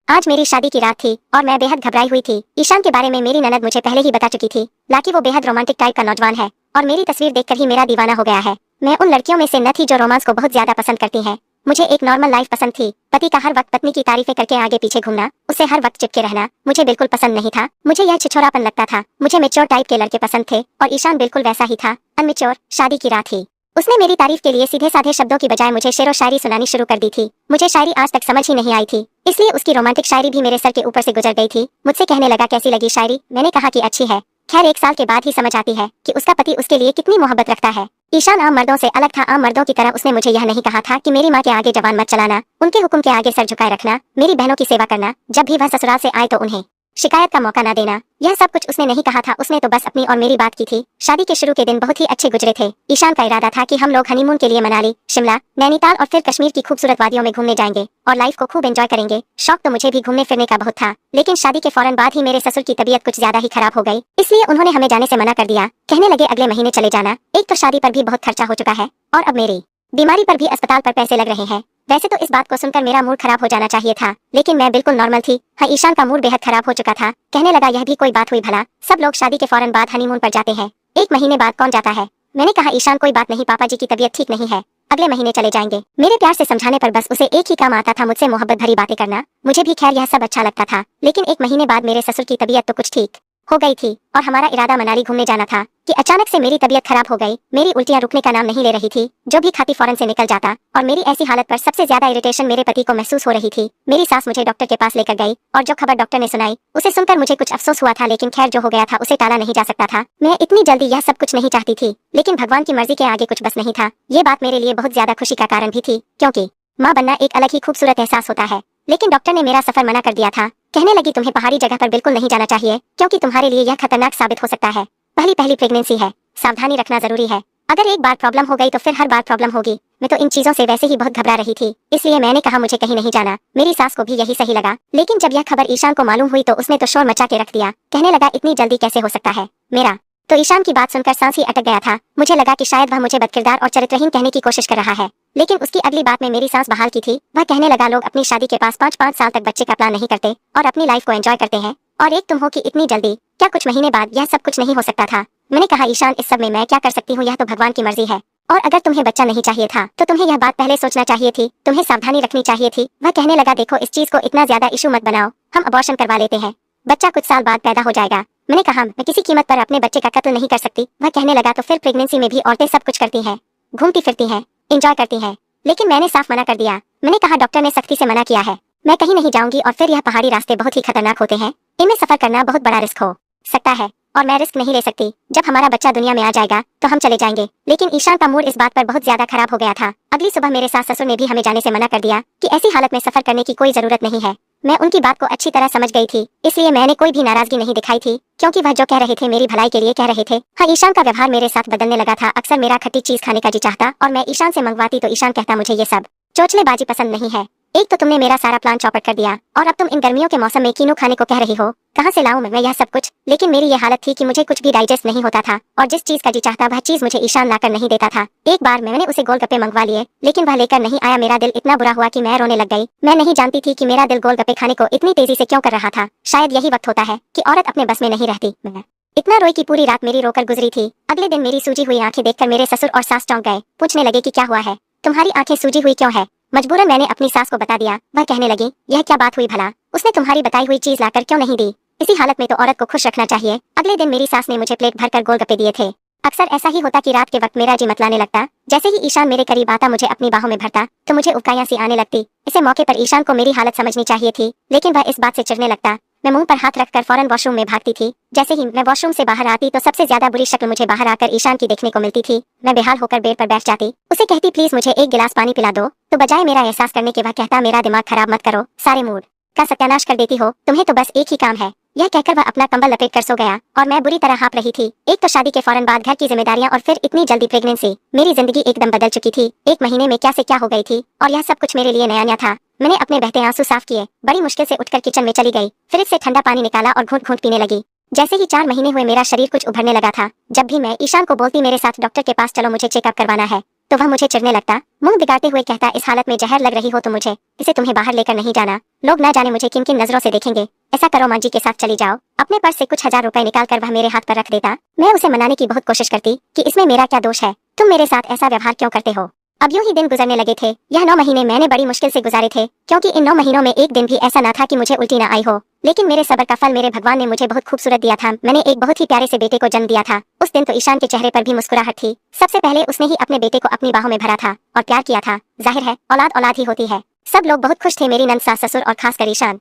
आज मेरी शादी की रात थी और मैं बेहद घबराई हुई थी। ईशान के बारे में मेरी ननद मुझे पहले ही बता चुकी थी। लाकि वो बेहद रोमांटिक टाइप का नौजवान है और मेरी तस्वीर देखकर ही मेरा दीवाना हो गया है। मैं उन लड़कियों में से न थी जो रोमांस को बहुत ज्यादा पसंद करती हैं। मुझे एक नॉर्मल लाइफ पसंद थी। पति का हर वक्त पत्नी की तारीफें करके आगे पीछे घूमना, उससे हर वक्त चिपके रहना मुझे बिल्कुल पसंद नहीं था। मुझे यह छिछोरापन लगता था। मुझे मेच्योर टाइप के लड़के पसंद थे और ईशान बिल्कुल वैसा ही था, अनमेच्योर। शादी की रात थी। उसने मेरी तारीफ के लिए सीधे साधे शब्दों की बजाय मुझे शेरो शायरी सुनानी शुरू कर दी थी। मुझे शायरी आज तक समझ ही नहीं आई थी, इसलिए उसकी रोमांटिक शायरी भी मेरे सर के ऊपर से गुजर गई थी। मुझसे कहने लगा कैसी लगी शायरी। मैंने कहा कि अच्छी है। खैर 1 साल के बाद ही समझ आती है कि उसका पति उसके लिए कितनी मोहब्बत रखता है। ईशान आम मर्दों से अलग था। आम मर्दों की तरह उसने मुझे यह नहीं कहा था कि मेरी माँ के आगे जबान मत चलाना, उनके हुक्म के आगे सर झुकाए रखना, मेरी बहनों की सेवा करना, जब भी वह ससुराल से आए तो उन्हें शिकायत का मौका ना देना। यह सब कुछ उसने नहीं कहा था। उसने तो बस अपनी और मेरी बात की थी। शादी के शुरू के दिन बहुत ही अच्छे गुजरे थे। ईशान का इरादा था कि हम लोग हनीमून के लिए मनाली, शिमला, नैनीताल और फिर कश्मीर की खूबसूरत वादियों में घूमने जाएंगे और लाइफ को खूब एंजॉय करेंगे। शौक तो मुझे भी घूमने फिरने का बहुत था, लेकिन शादी के फौरन बाद ही मेरे ससुर की तबीयत कुछ ज्यादा ही खराब हो गई, इसलिए उन्होंने हमें जाने से मना कर दिया। कहने लगे अगले महीने चले जाना। एक तो शादी पर भी बहुत खर्चा हो चुका है और अब मेरी बीमारी पर भी अस्पताल पर पैसे लग रहे हैं। वैसे तो इस बात को सुनकर मेरा मूड खराब हो जाना चाहिए था, लेकिन मैं बिल्कुल नॉर्मल थी। हाँ, ईशान का मूड बेहद खराब हो चुका था। कहने लगा यह भी कोई बात हुई भला, सब लोग शादी के फौरन बाद हनीमून पर जाते हैं, 1 महीने बाद कौन जाता है। मैंने कहा ईशान कोई बात नहीं, पापा जी की तबीयत ठीक नहीं है, अगले महीने चले जाएंगे। मेरे प्यार से समझाने पर बस उसे एक ही काम आता था, मुझसे मोहब्बत भरी बातें करना। मुझे भी खैर यह सब अच्छा लगता था, लेकिन 1 महीने बाद मेरे ससुर की तबीयत तो कुछ ठीक हो गई थी और हमारा इरादा मनाली घूमने जाना था कि अचानक से मेरी तबीयत खराब हो गई। मेरी उल्टियां रुकने का नाम नहीं ले रही थी, जो भी खाती फौरन से निकल जाता और मेरी ऐसी हालत पर सबसे ज्यादा इरिटेशन मेरे पति को महसूस हो रही थी। मेरी सास मुझे डॉक्टर के पास लेकर गई और जो खबर डॉक्टर ने सुनाई उसे सुनकर मुझे कुछ अफसोस हुआ था, लेकिन खैर जो हो गया था उसे टाला नहीं जा सकता था। मैं इतनी जल्दी यह सब कुछ नहीं चाहती थी, लेकिन भगवान की मर्जी के आगे कुछ बस नहीं था। ये बात मेरे लिए बहुत ज्यादा खुशी का कारण भी थी, क्योंकि माँ बनना एक अलग ही खूबसूरत एहसास होता है। लेकिन डॉक्टर ने मेरा सफर मना कर दिया था। कहने लगी तुम्हें पहाड़ी जगह पर बिल्कुल नहीं जाना चाहिए, क्योंकि तुम्हारे लिए यह खतरनाक साबित हो सकता है। पहली प्रेगनेंसी है, सावधानी रखना जरूरी है। अगर एक बार प्रॉब्लम हो गई तो फिर हर बार प्रॉब्लम होगी। मैं तो इन चीजों से वैसे ही बहुत घबरा रही थी, इसलिए मैंने कहा मुझे कहीं नहीं जाना। मेरी सास को भी यही सही लगा, लेकिन जब यह खबर ईशान को मालूम हुई तो उसने तो शोर मचा के रख दिया। कहने लगा इतनी जल्दी कैसे हो सकता है मेरा। तो ईशान की बात सुनकर सांस ही अटक गया था। मुझे लगा कि शायद वह मुझे बदकिरदार और चरित्रहीन कहने की कोशिश कर रहा है, लेकिन उसकी अगली बात में मेरी सांस बहाल की थी। वह कहने लगा लोग अपनी शादी के पास 5-5 साल तक बच्चे का प्लान नहीं करते और अपनी लाइफ को एंजॉय करते हैं, और एक तुम हो कि इतनी जल्दी, क्या कुछ महीने बाद यह सब कुछ नहीं हो सकता था। मैंने कहा ईशान इस सब में मैं क्या कर सकती हूँ, यह तो भगवान की मर्जी है, और अगर तुम्हें बच्चा नहीं चाहिए था तो तुम्हें यह बात पहले सोचना चाहिए थी, तुम्हें सावधानी रखनी चाहिए थी। वह कहने लगा देखो इस चीज को इतना ज्यादा इशू मत बनाओ, हम अबॉर्शन करवा लेते हैं, बच्चा कुछ साल बाद पैदा हो जाएगा। मैंने कहा मैं किसी कीमत पर अपने बच्चे का कत्ल नहीं कर सकती। वह कहने लगा तो फिर प्रेगनेंसी में भी औरतें सब कुछ करती हैं, घूमती फिरती हैं, एंजॉय करती हैं, लेकिन मैंने साफ मना कर दिया। मैंने कहा डॉक्टर ने सख्ती से मना किया है, मैं कहीं नहीं जाऊंगी, और फिर यह पहाड़ी रास्ते बहुत ही खतरनाक होते हैं, इनमें सफर करना बहुत बड़ा रिस्क हो सकता है और मैं रिस्क नहीं ले सकती। जब हमारा बच्चा दुनिया में आ जाएगा तो हम चले जाएंगे। लेकिन ईशान का मूड इस बात पर बहुत ज्यादा खराब हो गया था। अगली सुबह मेरे सास ससुर ने भी हमें जाने से मना कर दिया कि ऐसी हालत में सफर करने की कोई जरूरत नहीं है। मैं उनकी बात को अच्छी तरह समझ गई थी, इसलिए मैंने कोई भी नाराजगी नहीं दिखाई थी, क्योंकि वह जो कह रहे थे मेरी भलाई के लिए कह रहे थे। हाँ, ईशान का व्यवहार मेरे साथ बदलने लगा था। अक्सर मेरा खट्टी चीज खाने का जी चाहता और मैं ईशान से मंगवाती तो ईशान कहता मुझे ये सब चोचलेबाजी पसंद नहीं है। एक तो तुमने मेरा सारा प्लान चौपट कर दिया और अब तुम इन गर्मियों के मौसम में कीनू खाने को कह रही हो। कहाँ से लाऊं मैं यह सब कुछ। लेकिन मेरी ये हालत थी कि मुझे कुछ भी डाइजेस्ट नहीं होता था और जिस चीज का जी चाहता वह चीज मुझे ईशान लाकर नहीं देता था। एक बार मैंने उसे गोलगप्पे मंगवा लिए, लेकिन वह लेकर नहीं आया। मेरा दिल इतना बुरा हुआ कि मैं रोने लग गई। मैं नहीं जानती थी कि मेरा दिल गोलगप्पे खाने को इतनी तेजी से क्यों कर रहा था। शायद यही वक्त होता है कि औरत अपने बस में नहीं रहती। मैं इतना रोई कि पूरी रात मेरी रोकर गुजरी थी। अगले दिन मेरी सूजी हुई आंखें देखकर मेरे ससुर और सास चौंक गए। पूछने लगे कि क्या हुआ है, तुम्हारी आंखें सूजी हुई क्यों है। मजबूरन मैंने अपनी सास को बता दिया। वह कहने लगी यह क्या बात हुई भला, उसने तुम्हारी बताई हुई चीज लाकर क्यों नहीं दी। इसी हालत में तो औरत को खुश रखना चाहिए। अगले दिन मेरी सास ने मुझे प्लेट भरकर गोलगप्पे दिए थे। अक्सर ऐसा ही होता कि रात के वक्त मेरा जी मतलाने लगता। जैसे ही ईशान मेरे करीब आता, मुझे अपनी बाहों में भरता तो मुझे उबकाइयां सी आने लगती। इसे मौके पर ईशान को मेरी हालत समझनी चाहिए थी, लेकिन वह इस बात से चिढ़ने लगता। मैं मुंह पर हाथ रखकर फौरन वॉशरूम में भागती थी। जैसे ही मैं वॉशरूम से बाहर आती तो सबसे ज्यादा बुरी शक्ल मुझे बाहर आकर ईशान की देखने को मिलती थी। मैं बेहाल होकर बेड पर बैठ जाती, उसे कहती प्लीज मुझे एक गिलास पानी पिला दो, तो बजाय मेरा एहसास करने के वह कहता मेरा दिमाग खराब मत करो, सारे मूड का सत्यानाश कर देती हो, तुम्हें तो बस एक ही काम है। यह कहकर वह अपना कंबल लपेट कर सो गया और मैं बुरी तरह हाँप रही थी। एक तो शादी के फौरन बाद घर की जिम्मेदारियां और फिर इतनी जल्दी प्रेगनेंसी। मेरी जिंदगी एकदम बदल चुकी थी। 1 महीने में क्या से क्या हो गई थी और यह सब कुछ मेरे लिए नया नया था। मैंने अपने बहते आंसू साफ किए, बड़ी मुश्किल से उठकर किचन में चली गई, फ्रिज से ठंडा पानी निकाला और घूंट घूंट पीने लगी। जैसे ही 4 महीने हुए मेरा शरीर कुछ उभरने लगा था। जब भी मैं ईशान को बोलती मेरे साथ डॉक्टर के पास चलो मुझे चेकअप करवाना है, तो वह मुझे चिढ़ने लगता, मुंह बिगाड़ते हुए कहता, इस हालत में जहर लग रही हो तो मुझे इसे तुम्हें बाहर लेकर नहीं जाना, लोग ना जाने मुझे किन किन नजरों से देखेंगे। ऐसा करो, माँ जी के साथ चली जाओ। अपने पर्स से कुछ 1000 रुपए निकाल कर वह मेरे हाथ पर रख देता। मैं उसे मनाने की बहुत कोशिश करती कि इसमें मेरा क्या दोष है, तुम मेरे साथ ऐसा व्यवहार क्यों करते हो। अब यूं ही दिन गुजरने लगे थे। यह 9 महीने मैंने बड़ी मुश्किल से गुजारे थे, क्योंकि इन 9 महीनों में एक दिन भी ऐसा ना था कि मुझे उल्टी ना आई हो। लेकिन मेरे सब्र का फल मेरे भगवान ने मुझे बहुत खूबसूरत दिया था। मैंने एक बहुत ही प्यारे से बेटे को जन्म दिया था। उस दिन तो ईशान के चेहरे पर भी मुस्कुराहट थी। सबसे पहले उसने ही अपने बेटे को अपनी बाहों में भरा था और प्यार किया था। जाहिर है औलाद औलाद ही होती है। सब लोग बहुत खुश थे, मेरी नंद, सास, ससुर और खासकर ईशान।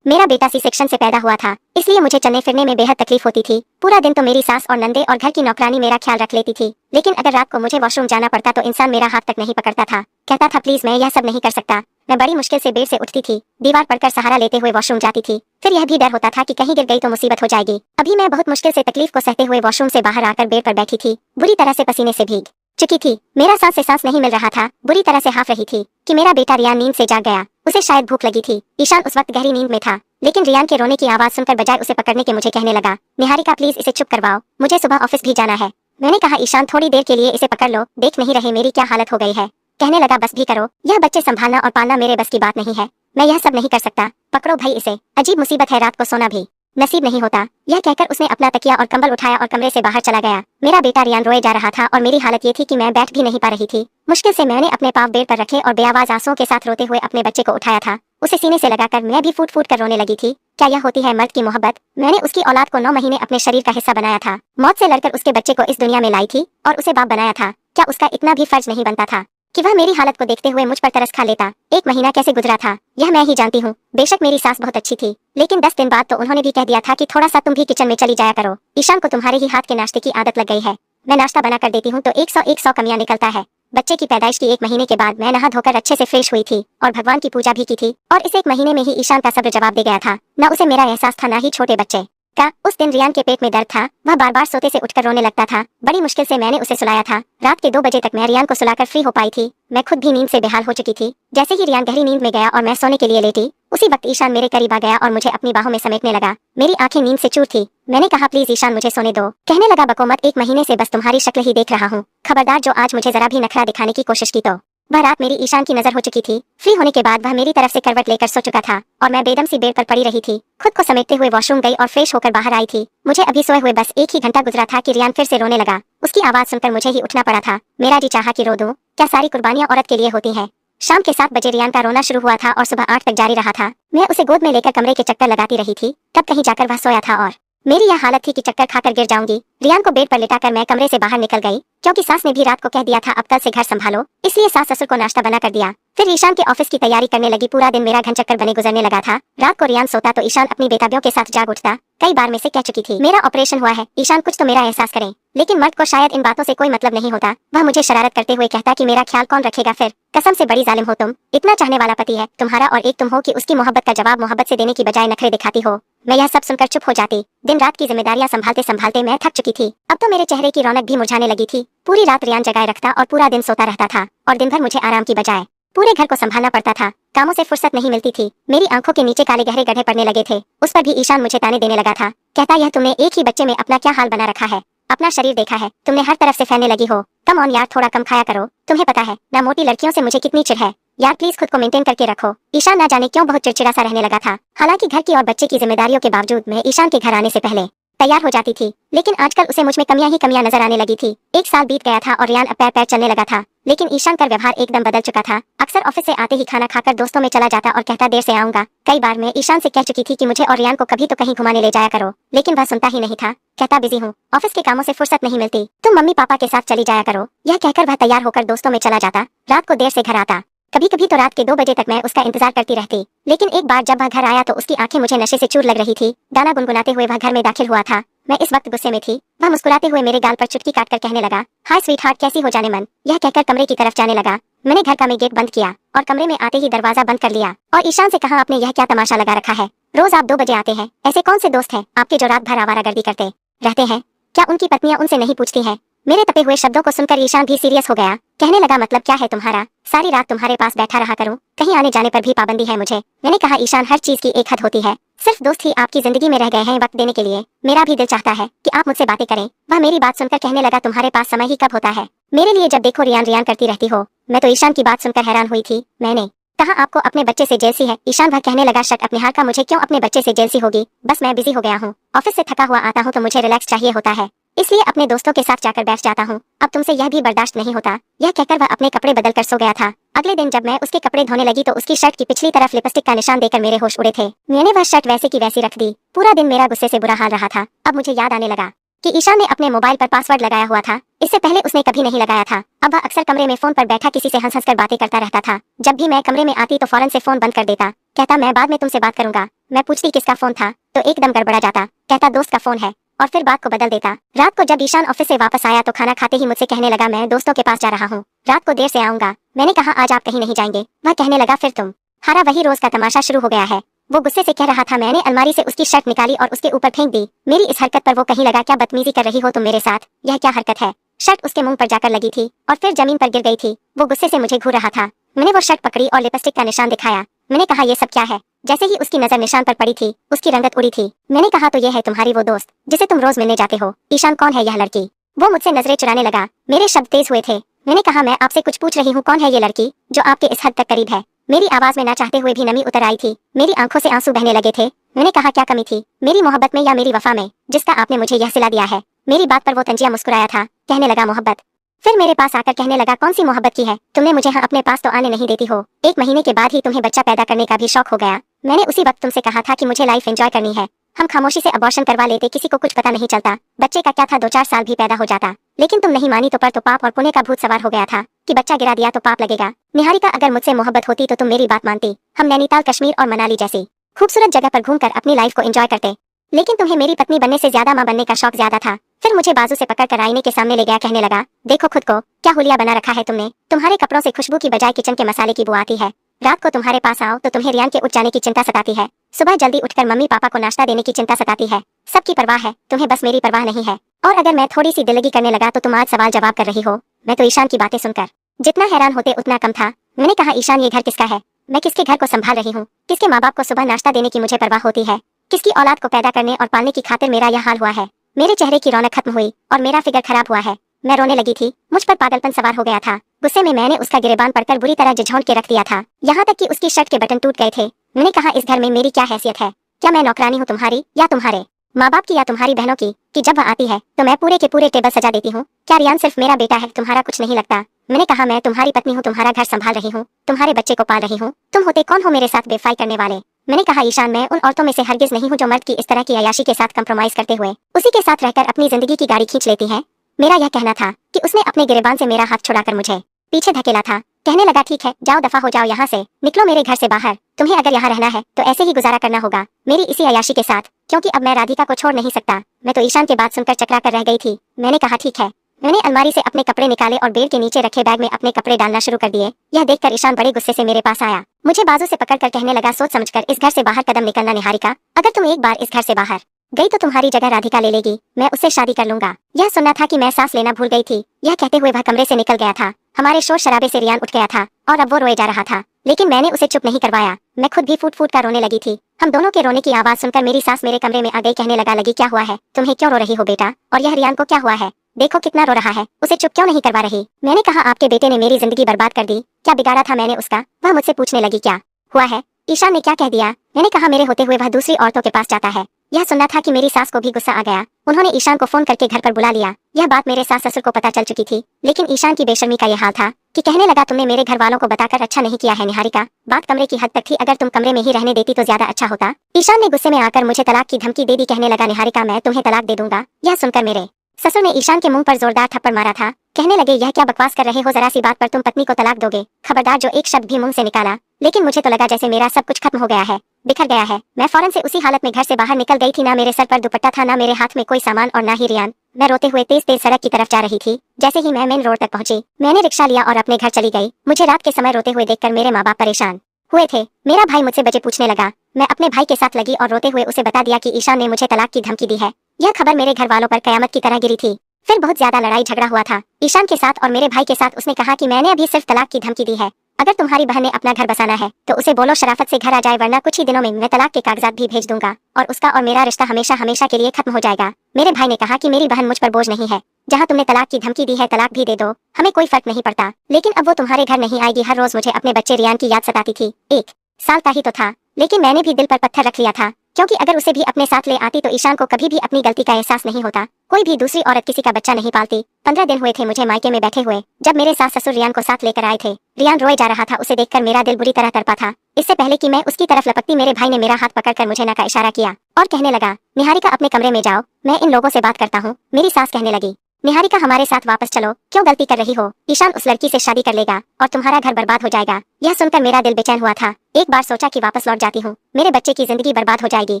मेरा बेटा सी सेक्शन से पैदा हुआ था, इसलिए मुझे चलने फिरने में बेहद तकलीफ होती थी। पूरा दिन तो मेरी सास और नंदे और घर की नौकरानी मेरा ख्याल रख लेती थी, लेकिन अगर रात को मुझे वॉशरूम जाना पड़ता तो इंसान मेरा हाथ तक नहीं पकड़ता था। कहता था, प्लीज मैं यह सब नहीं कर सकता। मैं बड़ी मुश्किल से बेड से उठती थी, दीवार पड़कर सहारा लेते हुए वॉशरूम जाती थी। फिर यह भी डर होता था कि कहीं गिर गई तो मुसीबत हो जाएगी। अभी मैं बहुत मुश्किल से तकलीफ को सहते हुए वॉशरूम से बाहर आकर बेड पर बैठी थी, बुरी तरह से पसीने से भीग चुकी थी। मेरा सांस से सांस नहीं मिल रहा था, बुरी तरह से हाफ रही थी कि मेरा बेटा रियान नींद से जाग गया। उसे शायद भूख लगी थी। ईशान उस वक्त गहरी नींद में था, लेकिन रियान के रोने की आवाज सुनकर बजाय उसे पकड़ने के मुझे कहने लगा, निहारिका प्लीज इसे चुप करवाओ, मुझे सुबह ऑफिस भी जाना है। मैंने कहा, ईशान थोड़ी देर के लिए इसे पकड़ लो, देख नहीं रहे मेरी क्या हालत हो गई है। कहने लगा, बस भी करो, यह बच्चे संभालना और पालना मेरे बस की बात नहीं है, मैं यह सब नहीं कर सकता। पकड़ो भाई इसे, अजीब मुसीबत है, रात को सोना भी नसीब नहीं होता। यह कहकर उसने अपना तकिया और कंबल उठाया और कमरे से बाहर चला गया। मेरा बेटा रियान रोए जा रहा था और मेरी हालत ये थी कि मैं बैठ भी नहीं पा रही थी। मुश्किल से मैंने अपने पांव बेड पर रखे और बेआवाज आंसुओं के साथ रोते हुए अपने बच्चे को उठाया था। उसे सीने से लगाकर मैं भी फूट फूट कर रोने लगी थी। क्या यह होती है मर्द की मोहब्बत। मैंने उसकी औलाद को 9 महीने अपने शरीर का हिस्सा बनाया था, मौत से लड़कर उसके बच्चे को इस दुनिया में लाई थी और उसे बाप बनाया था। क्या उसका इतना भी फर्ज नहीं बनता था कि वह मेरी हालत को देखते हुए मुझ पर तरस खा लेता। 1 महीना कैसे गुजरा था यह मैं ही जानती हूँ। बेशक मेरी सास बहुत अच्छी थी, लेकिन 10 दिन बाद तो उन्होंने भी कह दिया था कि थोड़ा सा तुम भी किचन में चली जाया करो, ईशान को तुम्हारे ही हाथ के नाश्ते की आदत लग गई है। मैं नाश्ता बना कर देती हूँ तो 100 कमियां निकलता है। बच्चे की पैदाइश की 1 महीने के बाद मैं नहा धोकर अच्छे से फ्रेश हुई थी और भगवान की पूजा भी की थी, और इस 1 महीने में ही ईशान का सब्र जवाब दे गया था। न उसे मेरा एहसास था, न ही छोटे बच्चे का। उस दिन रियान के पेट में दर्द था, वह बार बार सोते से उठकर रोने लगता था। बड़ी मुश्किल से मैंने उसे सुलाया था। रात के 2 बजे तक मैं रियान को सुलाकर फ्री हो पाई थी। मैं खुद भी नींद से बेहाल हो चुकी थी। जैसे ही रियान गहरी नींद में गया और मैं सोने के लिए लेटी, उसी वक्त ईशान मेरे करीब आ गया और मुझे अपनी बाहों में समेटने लगा। मेरी आंखें नींद से चूर थी। मैंने कहा, प्लीज ईशान मुझे सोने दो। कहने लगा, बको मत, 1 महीने से बस तुम्हारी शक्ल ही देख रहा हूँ, खबरदार जो आज मुझे जरा भी नखरा दिखाने की कोशिश की तो। वह रात मेरी ईशान की नजर हो चुकी थी। फ्री होने के बाद वह मेरी तरफ से करवट लेकर सो चुका था और मैं बेदम सी बेड पर पड़ी रही थी। खुद को समेटते हुए वॉशरूम गई और फ्रेश होकर बाहर आई थी। मुझे अभी सोए हुए बस 1 ही घंटा गुजरा था कि रियान फिर से रोने लगा। उसकी आवाज सुनकर मुझे ही उठना पड़ा था। मेरा जी चाहा कि रो दूं। क्या सारी कुर्बानियां औरत के लिए होती हैं। शाम के 7 बजे रियान का रोना शुरू हुआ था और सुबह 8 तक जारी रहा था। मैं उसे गोद में लेकर कमरे के चक्कर लगाती रही थी, तब कहीं जाकर वह सोया था और मेरी यह हालत थी कि चक्कर खाकर गिर जाऊंगी। रियान को बेड पर लिटाकर मैं कमरे से बाहर निकल गई, क्योंकि सास ने भी रात को कह दिया था अब कल से घर संभालो, इसलिए सास ससुर को नाश्ता बना कर दिया। फिर ईशान के ऑफिस की तैयारी करने लगी। पूरा दिन मेरा घन चक्कर बने गुजरने लगा था। रात को रियान सोता तो ईशान अपनी बेताबियों के साथ जाग उठता। कई बार मैं से कह चुकी थी, मेरा ऑपरेशन हुआ है, ईशान कुछ तो मेरा एहसास करें। लेकिन मर्द को शायद इन बातों से कोई मतलब नहीं होता। वह मुझे शरारत करते हुए कहता कि मेरा ख्याल कौन रखेगा। फिर कसम से बड़ी जालिम हो तुम, इतना चाहने वाला पति है तुम्हारा और एक तुम हो कि उसकी मोहब्बत का जवाब मोहब्बत से देने की बजाय नखरे दिखाती हो। मैं यह सब सुनकर चुप हो जाती। दिन रात की जिम्मेदारियां संभालते संभालते मैं थक चुकी थी। अब तो मेरे चेहरे की रौनक भी मुरझाने लगी थी। पूरी रात रियान जगाए रखता और पूरा दिन सोता रहता था, और दिन भर मुझे आराम की बजाय पूरे घर को संभालना पड़ता था। कामों से फुर्सत नहीं मिलती थी। मेरी आंखों के नीचे काले गहरे गड्ढे पड़ने लगे थे। उस पर भी ईशान मुझे ताने देने लगा था। कहता, यह तुमने एक ही बच्चे में अपना क्या हाल बना रखा है। अपना शरीर देखा है, तुमने हर तरफ से फैलने लगी हो। कम ऑन यार, थोड़ा कम खाया करो। तुम्हें पता है ना मोटी लड़कियों से मुझे कितनी चिढ़ है। यार प्लीज खुद को मेंटेन करके रखो। ईशान ना जाने क्यों बहुत चिड़चिड़ा सा रहने लगा था। हालांकि घर की और बच्चे की जिम्मेदारियों के बावजूद मैं ईशान के घर आने से पहले तैयार हो जाती थी, लेकिन आजकल उसे मुझ में कमियां ही कमियां नजर आने लगी थी। 1 साल बीत गया था और रियान अब पैर पैर चलने लगा था, लेकिन ईशान का व्यवहार एकदम बदल चुका था। अक्सर ऑफिस से आते ही खाना खाकर दोस्तों में चला जाता और कहता, देर से आऊंगा। कई बार मैं ईशान से कह चुकी थी कि मुझे और रियान को कभी तो कहीं घुमाने ले जाया करो, लेकिन वह सुनता ही नहीं था। कहता, बिजी हूँ, ऑफिस के कामों से फुर्सत नहीं मिलती, तुम मम्मी पापा के साथ चली जाया करो। यह कहकर वह तैयार होकर दोस्तों में चला जाता। रात को देर से घर आता। कभी कभी तो रात के 2 बजे तक मैं उसका इंतजार करती रहती, लेकिन एक बार जब वह घर आया तो उसकी आंखें मुझे नशे से चूर लग रही थी। गाना गुनगुनाते हुए वह घर में दाखिल हुआ था। मैं इस वक्त गुस्से में थी। वह मुस्कुराते हुए मेरे गाल पर चुटकी काटकर कहने लगा, हाय स्वीट हार्ट, कैसी हो जाने मन। यह कहकर कमरे की तरफ जाने लगा। मैंने घर का में गेट बंद किया और कमरे में आते ही दरवाजा बंद कर लिया और ईशान से कहा, आपने यह क्या तमाशा लगा रखा है। रोज आप 2 बजे आते हैं, ऐसे कौन से दोस्त हैं आपके जो रात भर आवारागर्दी करते रहते हैं। क्या उनकी पत्नियां उनसे नहीं पूछती हैं। मेरे तपे हुए शब्दों को सुनकर ईशान भी सीरियस हो गया। कहने लगा, मतलब क्या है तुम्हारा, सारी रात तुम्हारे पास बैठा रहा करूं, कहीं आने जाने पर भी पाबंदी है मुझे। मैंने कहा, ईशान हर चीज की एक हद होती है, सिर्फ दोस्त ही आपकी जिंदगी में रह गए हैं वक्त देने के लिए। मेरा भी दिल चाहता है कि आप मुझसे बातें करें। वह मेरी बात सुनकर कहने लगा, तुम्हारे पास समय ही कब होता है। मेरे लिए जब देखो रियान रियान करती रहती हो। मैं तो ईशान की बात सुनकर हैरान हुई थी। मैंने कहा आपको अपने बच्चे से जेलसी है। ईशान वह कहने लगा शट अपने हाथ का, मुझे क्यों अपने बच्चे से जेलसी होगी, बस मैं बिजी हो गया हूँ। ऑफिस से थका हुआ आता हूँ तो मुझे रिलैक्स चाहिए होता है, इसलिए अपने दोस्तों के साथ जाकर बैठ जाता हूँ। अब तुमसे यह भी बर्दाश्त नहीं होता। यह कहकर वह अपने कपड़े बदल कर सो गया था। अगले दिन जब मैं उसके कपड़े धोने लगी तो उसकी शर्ट की पिछली तरफ लिपस्टिक का निशान देकर मेरे होश उड़े थे। मैंने वह शर्ट वैसे की वैसी रख दी। पूरा दिन मेरा गुस्से से बुरा हाल रहा था। अब मुझे याद आने लगा कि ईशान ने अपने मोबाइल पर पासवर्ड लगाया हुआ था। इससे पहले उसने कभी नहीं लगाया था। अब वह अक्सर कमरे में फोन पर बैठा किसी से हंस हंस कर बातें करता रहता था। जब भी मैं कमरे में आती तो फौरन से फोन बंद कर देता। कहता मैं बाद में तुमसे बात करूंगा। मैं पूछती किसका फोन था तो एकदम गड़बड़ा जाता। कहता दोस्त का फोन है और फिर बात को बदल देता। रात को जब ईशान ऑफिस से वापस आया तो खाना खाते ही मुझसे कहने लगा मैं दोस्तों के पास जा रहा हूँ, रात को देर से आऊंगा। मैंने कहा आज आप कहीं नहीं जाएंगे। वह कहने लगा फिर तुम। हारा वही रोज का तमाशा शुरू हो गया है। वो गुस्से से कह रहा था। मैंने अलमारी से उसकी शर्ट निकाली और उसके ऊपर फेंक दी। मेरी इस हरकत पर वो कहीं लगा क्या बदतमीजी कर रही हो तुम मेरे साथ, यह क्या हरकत है। शर्ट उसके मुंह पर जाकर लगी थी और फिर जमीन पर गिर गई थी। वो गुस्से से मुझे घूर रहा था। मैंने वो शर्ट पकड़ी और लिपस्टिक का निशान दिखाया। मैंने कहा ये सब क्या है। जैसे ही उसकी नजर निशान पर पड़ी थी उसकी रंगत उड़ी थी। मैंने कहा तो ये है तुम्हारी वो दोस्त जिसे तुम रोज मिलने जाते हो। ईशान कौन है यह लड़की। वो मुझसे नजरें चुराने लगा। मेरे शब्द तेज हुए थे। मैंने कहा मैं आपसे कुछ पूछ रही हूँ, कौन है ये लड़की जो आपके इस हद तक करीब है। मेरी आवाज में ना चाहते हुए भी नमी उतर आई थी। मेरी आंखों से आंसू बहने लगे थे। मैंने कहा क्या कमी थी मेरी मोहब्बत में या मेरी वफा में जिसका आपने मुझे यह सिला दिया है। मेरी बात पर वो तंजिया मुस्कुराया था। कहने लगा मोहब्बत। फिर मेरे पास आकर कहने लगा कौन सी मोहब्बत की है, तुमने मुझे अपने पास तो आने नहीं देती हो। 1 महीने के बाद ही तुम्हें बच्चा पैदा करने का भी शौक हो गया। मैंने उसी वक्त तुमसे कहा था कि मुझे लाइफ एंजॉय करनी है। हम खामोशी से अबॉर्शन करवा लेते, किसी को कुछ पता नहीं चलता। बच्चे का क्या था 2-4 साल भी पैदा हो जाता। लेकिन तुम नहीं मानी तो पर तो पाप और पुण्य का भूत सवार हो गया था कि बच्चा गिरा दिया तो पाप लगेगा। निहारिका अगर मुझसे मोहब्बत होती तो तुम मेरी बात मानती। हम नैनीताल, कश्मीर और मनाली जैसी खूबसूरत जगह पर घूमकर अपनी लाइफ को एंजॉय करते। लेकिन तुम्हें मेरी पत्नी बनने से ज्यादा मां बनने का शौक ज्यादा था। फिर मुझे बाजू से पकड़कर आईने के सामने ले गया। कहने लगा देखो खुद को, क्या हुलिया बना रखा है तुमने। तुम्हारे कपड़ों से खुशबू की बजाय किचन के मसाले की बू आती है। रात को तुम्हारे पास आओ तो तुम्हें रियान के उठ जाने की चिंता सताती है। सुबह जल्दी उठकर मम्मी पापा को नाश्ता देने की चिंता सताती है। सबकी परवाह है, तुम्हें बस मेरी परवाह नहीं है। और अगर मैं थोड़ी सी दिलगी करने लगा तो तुम आज सवाल जवाब कर रही हो। मैं तो ईशान की बातें सुनकर जितना हैरान होते उतना कम था। मैंने कहा ईशान ये घर किसका है। मैं किसके घर को संभाल रही हूँ। किसके माँ बाप को सुबह नाश्ता देने की मुझे परवाह होती है। किसकी औलाद को पैदा करने और पालने की खातिर मेरा यह हाल हुआ है। मेरे चेहरे की रौनक खत्म हुई और मेरा फिगर खराब हुआ है। मैं रोने लगी थी। मुझ पर पागलपन सवार हो गया था। गुस्से में मैंने उसका गिरेबान पड़कर बुरी तरह झिझोड़ के रख दिया था, यहाँ तक कि उसकी शर्ट के बटन टूट गए थे। मैंने कहा इस घर में मेरी क्या हैसियत है। क्या मैं नौकरानी हूँ तुम्हारी या तुम्हारे माँ बाप की या तुम्हारी बहनों की कि जब वह आती है तो मैं पूरे के पूरे टेबल सजा देती हूँ। क्या रियान सिर्फ मेरा बेटा है, तुम्हारा कुछ नहीं लगता। मैंने कहा मैं तुम्हारी पत्नी हूँ, तुम्हारा घर संभाल रही हूँ, तुम्हारे बच्चे को पाल रही हूँ। तुम होते कौन हो मेरे साथ बेवफाई करने वाले। मैंने कहा ईशान मैं उन औरतों में से हरगिज नहीं हूँ जो मर्द की इस तरह की अयाशी के साथ कंप्रोमाइज करते हुए उसी के साथ रहकर अपनी जिंदगी की गाड़ी खींच लेती हैं। मेरा यह कहना था कि उसने अपने गिरेबान से मेरा हाथ छुड़ाकर मुझे पीछे धकेला था। कहने लगा ठीक है जाओ दफा हो जाओ यहाँ से, निकलो मेरे घर से बाहर। तुम्हें अगर यहाँ रहना है तो ऐसे ही गुजारा करना होगा मेरी इसी अयाशी के साथ, क्योंकि अब मैं राधिका को छोड़ नहीं सकता। मैं तो ईशान की बात सुनकर चकरा कर रह गई थी। मैंने कहा ठीक है। मैंने अलमारी से अपने कपड़े निकाले और बेड के नीचे रखे बैग में अपने कपड़े डालना शुरू कर दिए। यह देखकर ईशान बड़े गुस्से से मेरे पास आया। मुझे बाजू से पकड़कर कहने लगा सोच समझकर इस घर से बाहर कदम निकलना निहारिका। अगर तुम एक बार इस घर से बाहर गई तो तुम्हारी जगह राधिका ले लेगी। मैं उससे शादी कर लूंगा। यह सुनना था कि मैं सांस लेना भूल गई थी। यह कहते हुए वह कमरे से निकल गया था। हमारे शोर शराबे से रियान उठ गया था और अब वो रोए जा रहा था, लेकिन मैंने उसे चुप नहीं करवाया। मैं खुद भी फूट फूट कर रोने लगी थी। हम दोनों के रोने की आवाज सुनकर मेरी सास मेरे कमरे में आ गई। कहने लगी क्या हुआ है, तुम्हें क्यों रो रही हो बेटा, और यह रियान को क्या हुआ है, देखो कितना रो रहा है, उसे चुप क्यों नहीं करवा रही। मैंने कहा आपके बेटे ने मेरी जिंदगी बर्बाद कर दी। क्या बिगाड़ा था मैंने उसका। वह मुझसे पूछने लगी क्या हुआ है, ईशान ने क्या कह दिया। मैंने कहा मेरे होते हुए वह दूसरी औरतों के पास जाता है। यह सुनना था कि मेरी सास को भी गुस्सा आ गया। उन्होंने ईशान को फोन करके घर पर बुला लिया। यह बात मेरे सास ससुर को पता चल चुकी थी, लेकिन ईशान की बेशर्मी का यह हाल था कि कहने लगा तुमने मेरे घर वालों को बताकर अच्छा नहीं किया है निहारिका। बात कमरे की हद तक थी, अगर तुम कमरे में ही रहने देती तो ज्यादा अच्छा होता। ईशान ने गुस्से में आकर मुझे तलाक की धमकी दे दी। कहने लगा निहारिका मैं तुम्हें तलाक दे दूंगा। यह सुनकर मेरे ससुर ने ईशान के मुंह पर जोरदार थप्पड़ मारा था। कहने लगे यह क्या बकवास कर रहे हो, जरा सी बात पर तुम पत्नी को तलाक दोगे। खबरदार जो एक शब्द भी मुंह से निकाला। लेकिन मुझे तो लगा जैसे मेरा सब कुछ खत्म हो गया है, बिखर गया है। मैं फौरन से उसी हालत में घर से बाहर निकल गई थी। ना मेरे सर पर दुपट्टा था, ना मेरे हाथ में कोई सामान और ना ही रियान। मैं रोते हुए तेज तेज सड़क की तरफ जा रही थी। जैसे ही मैं मेन रोड तक पहुंची मैंने रिक्शा लिया और अपने घर चली गई। मुझे रात के समय रोते हुए देखकर मेरे माँ बाप परेशान हुए थे। मेरा भाई मुझसे बजे पूछने लगा। मैं अपने भाई के साथ लगी और रोते हुए उसे बता दिया कि ईशान ने मुझे तलाक की धमकी दी है। यह खबर मेरे घर वालों पर कयामत की तरह गिरी थी। फिर बहुत ज्यादा लड़ाई झगड़ा हुआ था ईशान के साथ और मेरे भाई के साथ। उसने कहा कि मैंने अभी सिर्फ तलाक की धमकी दी है, अगर तुम्हारी बहन ने अपना घर बसाना है तो उसे बोलो शराफत से घर आ जाए, वरना कुछ ही दिनों में मैं तलाक के कागजात भी भेज दूंगा और उसका और मेरा रिश्ता हमेशा हमेशा के लिए खत्म हो जाएगा। मेरे भाई ने कहा कि मेरी बहन मुझ पर बोझ नहीं है, जहाँ तुमने तलाक की धमकी दी है तलाक भी दे दो, हमें कोई फर्क नहीं पड़ता। लेकिन अब वो तुम्हारे घर नहीं आएगी। हर रोज मुझे अपने बच्चे रियान की याद सताती थी। 1 साल का ही तो था, लेकिन मैंने भी दिल पर पत्थर रख लिया था, क्योंकि अगर उसे भी अपने साथ ले आती तो ईशान को कभी भी अपनी गलती का एहसास नहीं होता। कोई भी दूसरी औरत किसी का बच्चा नहीं पालती। 15 दिन हुए थे मुझे मायके में बैठे हुए, जब मेरे सास ससुर रियान को साथ लेकर आए थे। रियान रोए जा रहा था, उसे देखकर मेरा दिल बुरी तरह तड़पा था। इससे पहले कि मैं उसकी तरफ लपकती, मेरे भाई ने मेरा हाथ पकड़कर मुझे ना का इशारा किया और कहने लगा, निहारिका अपने कमरे में जाओ, मैं इन लोगों से बात करता हूँ। मेरी सास कहने लगी, निहारिका हमारे साथ वापस चलो, क्यों गलती कर रही हो? ईशान उस लड़की से शादी कर लेगा और तुम्हारा घर बर्बाद हो जाएगा। यह सुनकर मेरा दिल बेचैन हुआ था। एक बार सोचा कि वापस लौट जाती हूँ, मेरे बच्चे की जिंदगी बर्बाद हो जाएगी।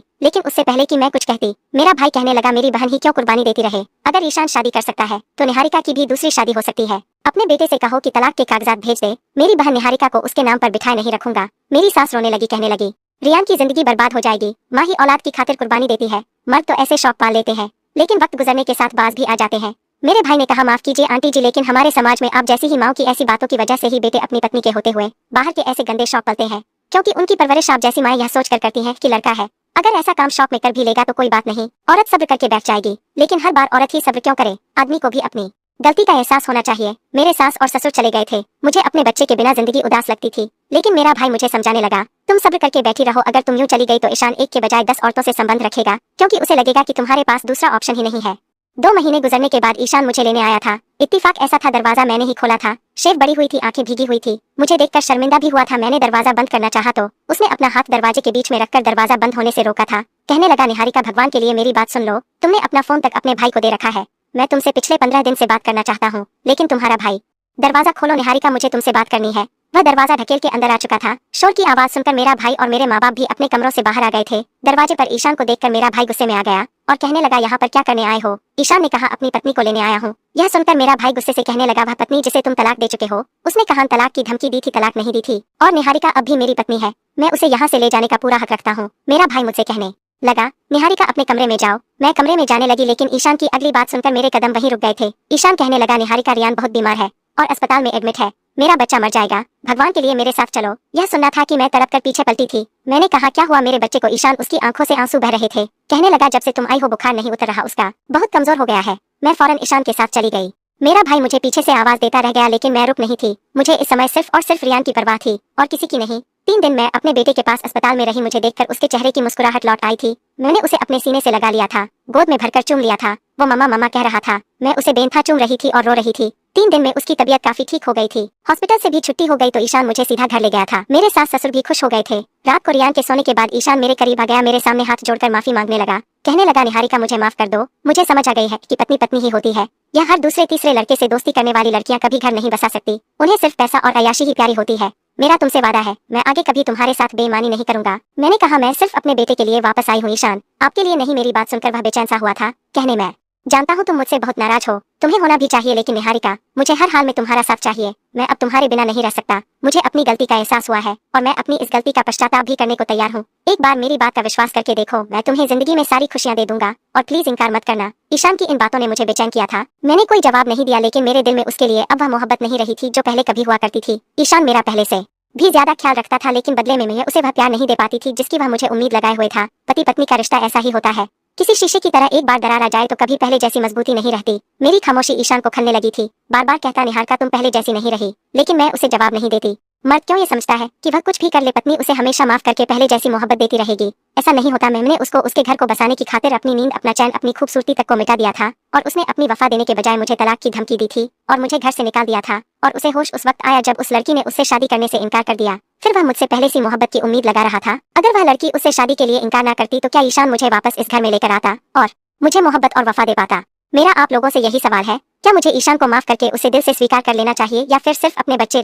लेकिन उससे पहले कि मैं कुछ कहती, मेरा भाई कहने लगा, मेरी बहन ही क्यों कुर्बानी देती रहे? अगर ईशान शादी कर सकता है तो निहारिका की भी दूसरी शादी हो सकती है। अपने बेटे से कहो कि तलाक के कागजात भेज दे। मेरी बहन निहारिका को उसके नाम पर बिठाए नहीं रखूंगा। मेरी सास रोने लगी, कहने लगी, रियान की जिंदगी बर्बाद हो जाएगी। माँ ही औलाद की खातिर कुर्बानी देती है। मर्द तो ऐसे शौक पाल लेते हैं, लेकिन वक्त गुजरने के साथ बाज भी आ जाते हैं। मेरे भाई ने कहा, माफ कीजिए आंटी जी, लेकिन हमारे समाज में आप जैसी ही माँ की ऐसी बातों की वजह से ही बेटे अपनी पत्नी के होते हुए बाहर के ऐसे गंदे शौक पलते हैं, क्योंकि उनकी परवरिश आप जैसी माँ यह सोच कर करती हैं कि लड़का है, अगर ऐसा काम शौक में कर भी लेगा तो कोई बात नहीं, औरत सब्र करके बैठ जाएगी। लेकिन हर बार औरत ही सब्र क्यों करे? आदमी को भी अपनी गलती का एहसास होना चाहिए। मेरे सास और ससुर चले गए थे, मुझे अपने बच्चे के बिना जिंदगी उदास लगती थी। लेकिन मेरा भाई मुझे समझाने लगा, तुम सब्र करके बैठी रहो, अगर तुम यूं चली गई तो ईशान एक के बजाय 10 औरतों से संबंध रखेगा, क्योंकि उसे लगेगा कि तुम्हारे पास दूसरा ऑप्शन ही नहीं है। 2 महीने गुजरने के बाद ईशान मुझे लेने आया था। इत्तेफाक ऐसा था, दरवाजा मैंने ही खोला था। शेव बड़ी हुई थी, आंखें भीगी हुई थी। मुझे देखकर शर्मिंदा भी हुआ था। मैंने दरवाजा बंद करना चाहा तो उसने अपना हाथ दरवाजे के बीच में रखकर दरवाजा बंद होने से रोका था। कहने लगा, निहारिका भगवान के लिए मेरी बात सुन लो, तुमने अपना फोन तक अपने भाई को दे रखा है। मैं तुमसे पिछले 15 दिन से बात करना चाहता हूँ, लेकिन तुम्हारा भाई। दरवाजा खोलो निहारिका, मुझे तुमसे बात करनी है। वह दरवाजा ढकेल के अंदर आ चुका था। शोर की आवाज सुनकर मेरा भाई और मेरे माँ बाप भी अपने कमरों से बाहर आ गए थे। दरवाजे पर ईशान को देखकर मेरा भाई गुस्से में आ गया और कहने लगा, यहाँ पर क्या करने आए हो? ईशान ने कहा, अपनी पत्नी को लेने आया हूँ। यह सुनकर मेरा भाई गुस्से से कहने लगा, वह पत्नी जिसे तुम तलाक दे चुके हो? उसने कहा, तलाक की धमकी दी थी, तलाक नहीं दी थी, और निहारिका अब भी मेरी पत्नी है। मैं उसे यहाँ से ले जाने का पूरा हक रखता हूँ। मेरा भाई मुझसे कहने लगा, निहारिका अपने कमरे में जाओ। मैं कमरे में जाने लगी, लेकिन ईशान की अगली बात सुनकर मेरे कदम वहीं रुक गए थे। ईशान कहने लगा, निहारिका, रियान बहुत बीमार है और अस्पताल में एडमिट है। मेरा बच्चा मर जाएगा, भगवान के लिए मेरे साथ चलो। यह सुनना था कि मैं तड़प कर पीछे पलटी थी। मैंने कहा, क्या हुआ मेरे बच्चे को? ईशान, उसकी आंखों से आंसू बह रहे थे। कहने लगा, जब से तुम आई हो बुखार नहीं उतर रहा उसका, बहुत कमजोर हो गया है। मैं फौरन ईशान के साथ चली गई। मेरा भाई मुझे पीछे से आवाज देता रह गया, लेकिन मैं रुक नहीं थी। मुझे इस समय सिर्फ और सिर्फ रियान की परवाह थी और किसी की नहीं। 3 दिन मैं अपने बेटे के पास अस्पताल में रही। मुझे देखकर उसके चेहरे की मुस्कुराहट लौट आई थी। मैंने उसे अपने सीने से लगा लिया था, गोद में भरकर चूम लिया था। वो मम्मा मम्मा कह रहा था। मैं उसे बेंथा चूम रही थी और रो रही थी। 3 दिन में उसकी तबीयत काफी ठीक हो गई थी। हॉस्पिटल से भी छुट्टी हो गई तो ईशान मुझे सीधा घर ले गया था। मेरे सास ससुर भी खुश हो गए थे। रात को रियान के सोने के बाद ईशान मेरे करीब आ गया, मेरे सामने हाथ जोड़कर माफी मांगने लगा। कहने लगा, निहारिका, मुझे माफ कर दो। मुझे समझ आ गई है कि पत्नी पत्नी ही होती है। यह हर दूसरे तीसरे लड़के से दोस्ती करने वाली लड़कियां कभी घर नहीं बसा सकती। उन्हें सिर्फ पैसा और अय्याशी ही प्यारी होती है। मेरा तुमसे वादा है, मैं आगे कभी तुम्हारे साथ बेईमानी नहीं करूंगा। मैंने कहा, मैं सिर्फ अपने बेटे के लिए वापस आई हूँ ईशान, आपके लिए नहीं। मेरी बात सुनकर वह बेचैन सा हुआ था। कहने, मैं जानता हूँ तुम मुझसे बहुत नाराज हो, तुम्हें होना भी चाहिए, लेकिन निहारिका, मुझे हर हाल में तुम्हारा साथ चाहिए। मैं अब तुम्हारे बिना नहीं रह सकता। मुझे अपनी गलती का एहसास हुआ है और मैं अपनी इस गलती का पश्चाताप भी करने को तैयार हूँ। एक बार मेरी बात का विश्वास करके देखो, मैं तुम्हें जिंदगी में सारी खुशियाँ दे दूंगा और प्लीज इनकार मत करना। ईशान की इन बातों ने मुझे बेचैन किया था। मैंने कोई जवाब नहीं दिया, लेकिन मेरे दिल में उसके लिए अब वह मोहब्बत नहीं रही थी जो पहले कभी हुआ करती थी। ईशान मेरा पहले से भी ज्यादा ख्याल रखता था, लेकिन बदले में मैं उसे वह प्यार नहीं दे पाती थी जिसकी वह मुझे उम्मीद लगाए हुए था। पति पत्नी का रिश्ता ऐसा ही होता है, किसी शीशे की तरह एक बार दरार आ जाए तो कभी पहले जैसी मजबूती नहीं रहती। मेरी खामोशी ईशान को खलने लगी थी। बार बार कहता, निहारिका, तुम पहले जैसी नहीं रही, लेकिन मैं उसे जवाब नहीं देती। मर्द क्यों ये समझता है कि वह कुछ भी कर ले, पत्नी उसे हमेशा माफ करके पहले जैसी मोहब्बत देती रहेगी। ऐसा नहीं होता। मैंने उसको उसके घर को बसाने की खातिर अपनी नींद, अपना चैन, अपनी खूबसूरती तक को मिटा दिया था और उसने अपनी वफा देने के बजाय मुझे तलाक की धमकी दी थी और मुझे घर से निकाल दिया था। और उसे होश उस वक्त आया जब उस लड़की ने उससे शादी करने से इनकार कर दिया। फिर वह मुझसे पहले सी मोहब्बत की उम्मीद लगा रहा था। अगर वह लड़की उससे शादी के लिए इनकार ना करती तो क्या ईशान मुझे वापस इस घर में लेकर आता और मुझे मोहब्बत और वफा दे पाता? मेरा आप लोगों से यही सवाल है, क्या मुझे ईशान को माफ करके उसे दिल से स्वीकार कर लेना चाहिए या फिर सिर्फ अपने बच्चे